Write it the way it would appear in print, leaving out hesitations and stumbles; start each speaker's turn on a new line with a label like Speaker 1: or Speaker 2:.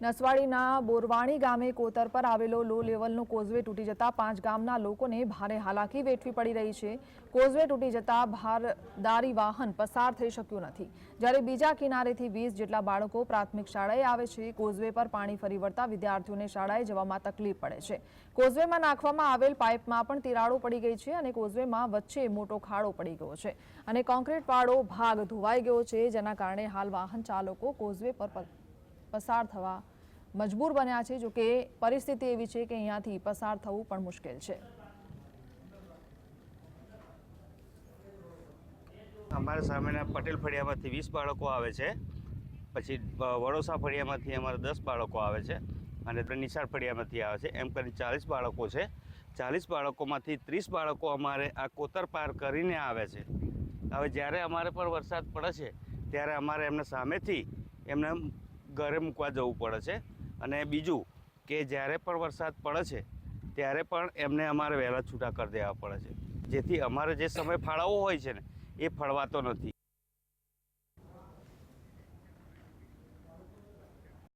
Speaker 1: નસવાડીના બોરવાણી ગામે કોતર પર આવેલો લો લેવલનો કોઝવે તૂટી જતા 5 ગામના લોકોને ભારે હાલાકી વેઠવી પડી રહી છે। કોઝવે તૂટી જતા ભારદારી વાહન પસાર થઈ શક્યું નથી, જ્યારે બીજા કિનારેથી 20 જેટલા બાળકો પ્રાથમિક શાળાએ આવે છે। કોઝવે પર પાણી ફરી વળતા વિદ્યાર્થીઓને શાળાએ જવામાં તકલીફ પડે છે। કોઝવેમાં નાખવામાં આવેલ પાઇપમાં પણ તિરાડો પડી ગઈ છે અને કોઝવેમાં વચ્ચે મોટો ખાડો પડી ગયો છે અને કોન્ક્રીટવાળો ભાગ ધોવાઈ ગયો છે, જેના કારણે હાલ વાહન ચાલકો કોઝવે પર પસાર થવા મજબૂર બન્યા છે। જો કે પરિસ્થિતિ એવી છે કે અહીંયાથી પસાર થવું પણ મુશ્કેલ છે।
Speaker 2: અમારા સામેના પટેલ ફળિયામાંથી 20 બાળકો આવે છે, પછી વડોસા ફળિયામાંથી અમારે 10 બાળકો આવે છે અને નિશાળ ફળિયામાંથી આવે છે, એમ કરી 40 બાળકો છે। 40 બાળકોમાંથી 30 બાળકો અમારે આ કોતર પાર કરીને આવે છે। હવે જ્યારે અમારે પર વરસાદ પડે છે ત્યારે અમારે એમને સામેથી એમને ઘરે મૂકવા જવું પડે છે અને બીજું કે જ્યારે પણ વરસાદ પડે છે ત્યારે પણ એમને અમારે વહેલા છૂટા કરી દેવા પડે છે, જેથી અમારે જે સમય ફાળવવો હોય છે ને એ ફળવાતો નથી।